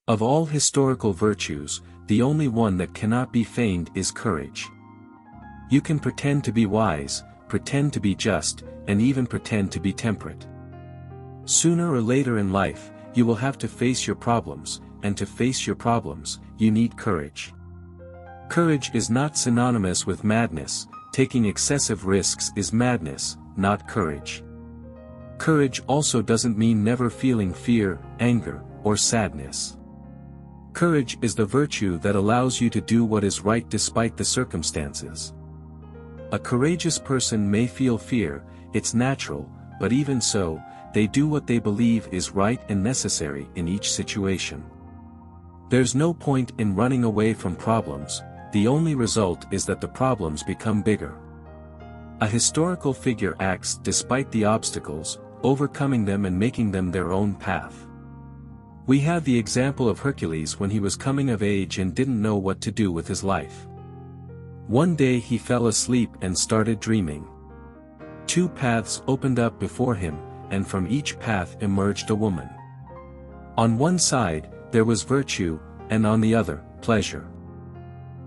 Of all historical virtues, the only one that cannot be feigned is courage. You can pretend to be wise, pretend to be just, and even pretend to be temperate. Sooner or later in life, you will have to face your problems, and to face your problems, you need courage. Courage is not synonymous with madness. Taking excessive risks is madness, not courage. Courage also doesn't mean never feeling fear, anger, or sadness. Courage is the virtue that allows you to do what is right despite the circumstances. A courageous person may feel fear, it's natural, but even so, they do what they believe is right and necessary in each situation. There's no point in running away from problems, the only result is that the problems become bigger. A historical figure acts despite the obstacles, overcoming them and making them their own path. We have the example of Hercules when he was coming of age and didn't know what to do with his life. One day he fell asleep and started dreaming. Two paths opened up before him, and from each path emerged a woman. On one side, there was virtue, and on the other, pleasure.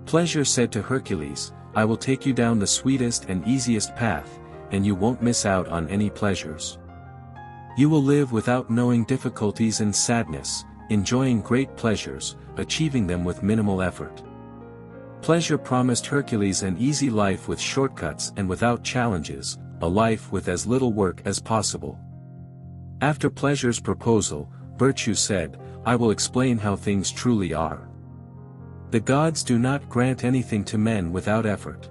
Pleasure said to Hercules, "I will take you down the sweetest and easiest path, and you won't miss out on any pleasures. You will live without knowing difficulties and sadness, enjoying great pleasures, achieving them with minimal effort." Pleasure promised Hercules an easy life with shortcuts and without challenges, a life with as little work as possible. After pleasure's proposal, virtue said, "I will explain how things truly are. The gods do not grant anything to men without effort.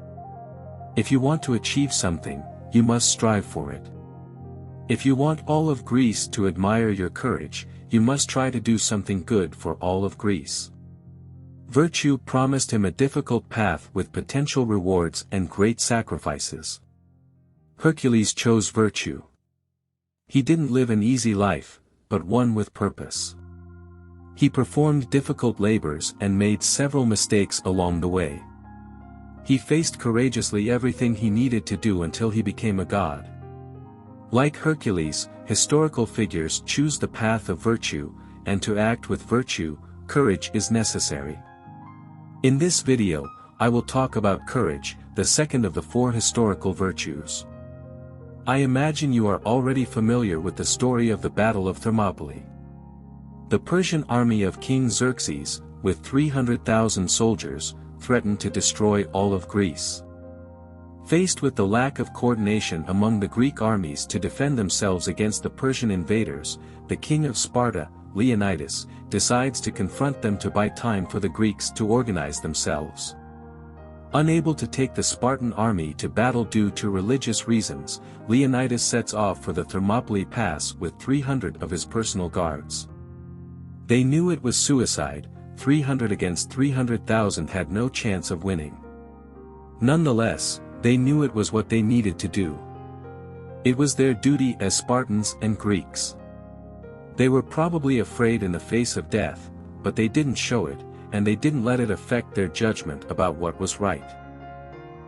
If you want to achieve something, you must strive for it. If you want all of Greece to admire your courage, you must try to do something good for all of Greece." Virtue promised him a difficult path with potential rewards and great sacrifices. Hercules chose virtue. He didn't live an easy life, but one with purpose. He performed difficult labors and made several mistakes along the way. He faced courageously everything he needed to do until he became a god. Like Hercules, historical figures choose the path of virtue, and to act with virtue, courage is necessary. In this video, I will talk about courage, the second of the four historical virtues. I imagine you are already familiar with the story of the Battle of Thermopylae. The Persian army of King Xerxes, with 300,000 soldiers, threatened to destroy all of Greece. Faced with the lack of coordination among the Greek armies to defend themselves against the Persian invaders, the king of Sparta, Leonidas, decides to confront them to buy time for the Greeks to organize themselves. Unable to take the Spartan army to battle due to religious reasons, Leonidas sets off for the Thermopylae Pass with 300 of his personal guards. They knew it was suicide, 300 against 300,000 had no chance of winning. Nonetheless, they knew it was what they needed to do. It was their duty as Spartans and Greeks. They were probably afraid in the face of death, but they didn't show it, and they didn't let it affect their judgment about what was right.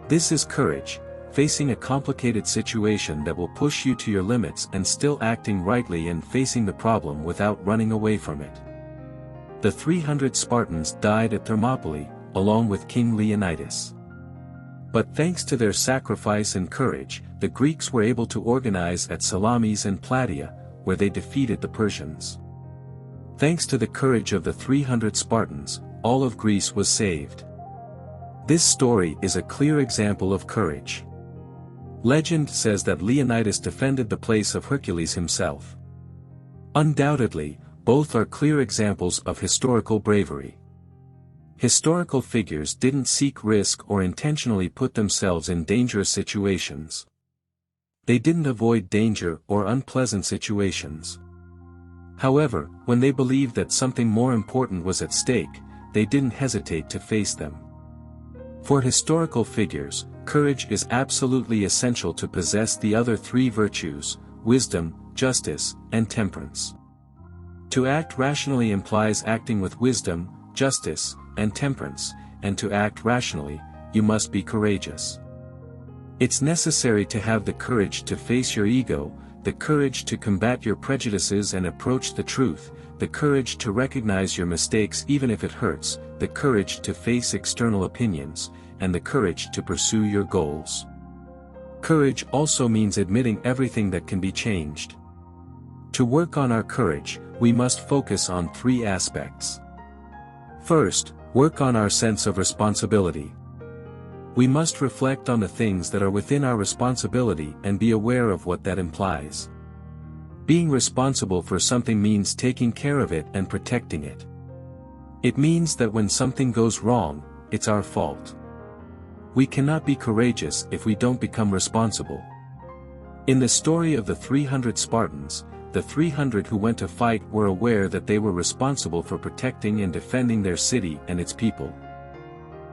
This is courage, facing a complicated situation that will push you to your limits and still acting rightly and facing the problem without running away from it. The 300 Spartans died at Thermopylae, along with King Leonidas. But thanks to their sacrifice and courage, the Greeks were able to organize at Salamis and Plataea, where they defeated the Persians. Thanks to the courage of the 300 Spartans, all of Greece was saved. This story is a clear example of courage. Legend says that Leonidas defended the place of Hercules himself. Undoubtedly, both are clear examples of historical bravery. Historical figures didn't seek risk or intentionally put themselves in dangerous situations. They didn't avoid danger or unpleasant situations. However, when they believed that something more important was at stake, they didn't hesitate to face them. For historical figures, courage is absolutely essential to possess the other three virtues: wisdom, justice, and temperance. To act rationally implies acting with wisdom, justice, and temperance, and to act rationally, you must be courageous. It's necessary to have the courage to face your ego, the courage to combat your prejudices and approach the truth, the courage to recognize your mistakes even if it hurts, the courage to face external opinions, and the courage to pursue your goals. Courage also means admitting everything that can be changed. To work on our courage, we must focus on three aspects. First, work on our sense of responsibility. We must reflect on the things that are within our responsibility and be aware of what that implies. Being responsible for something means taking care of it and protecting it. It means that when something goes wrong, it's our fault. We cannot be courageous if we don't become responsible. In the story of the 300 Spartans, the 300 who went to fight were aware that they were responsible for protecting and defending their city and its people.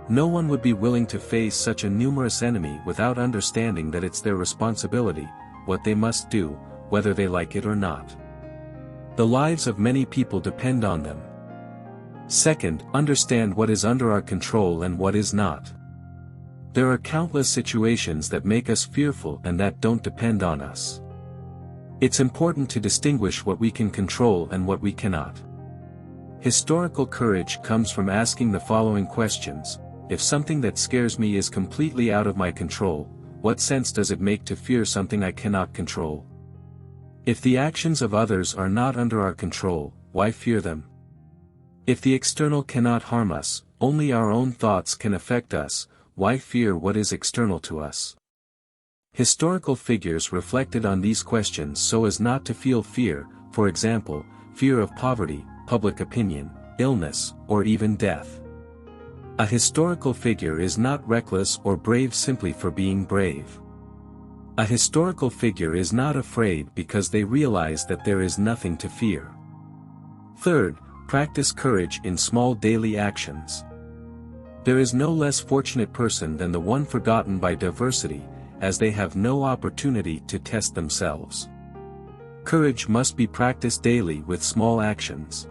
No one would be willing to face such a numerous enemy without understanding that it's their responsibility, what they must do, whether they like it or not. The lives of many people depend on them. Second, understand what is under our control and what is not. There are countless situations that make us fearful and that don't depend on us. It's important to distinguish what we can control and what we cannot. Historical courage comes from asking the following questions: if something that scares me is completely out of my control, what sense does it make to fear something I cannot control? If the actions of others are not under our control, why fear them? If the external cannot harm us, only our own thoughts can affect us, why fear what is external to us? Historical figures reflected on these questions so as not to feel fear, for example, fear of poverty, public opinion, illness, or even death. A historical figure is not reckless or brave simply for being brave. A historical figure is not afraid because they realize that there is nothing to fear. Third, practice courage in small daily actions. There is no less fortunate person than the one forgotten by diversity, as they have no opportunity to test themselves. Courage must be practiced daily with small actions.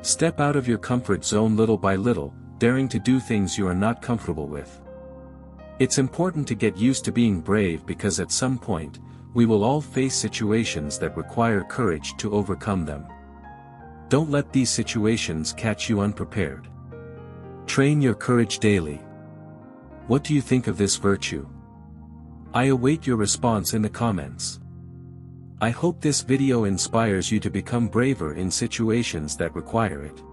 Step out of your comfort zone little by little, daring to do things you are not comfortable with. It's important to get used to being brave because at some point, we will all face situations that require courage to overcome them. Don't let these situations catch you unprepared. Train your courage daily. What do you think of this virtue? I await your response in the comments. I hope this video inspires you to become braver in situations that require it.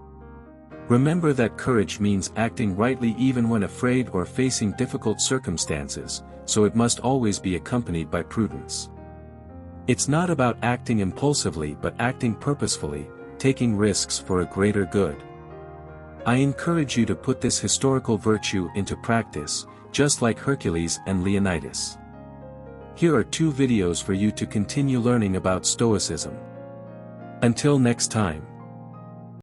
Remember that courage means acting rightly even when afraid or facing difficult circumstances, so it must always be accompanied by prudence. It's not about acting impulsively but acting purposefully, taking risks for a greater good. I encourage you to put this historical virtue into practice, just like Hercules and Leonidas. Here are 2 videos for you to continue learning about Stoicism. Until next time.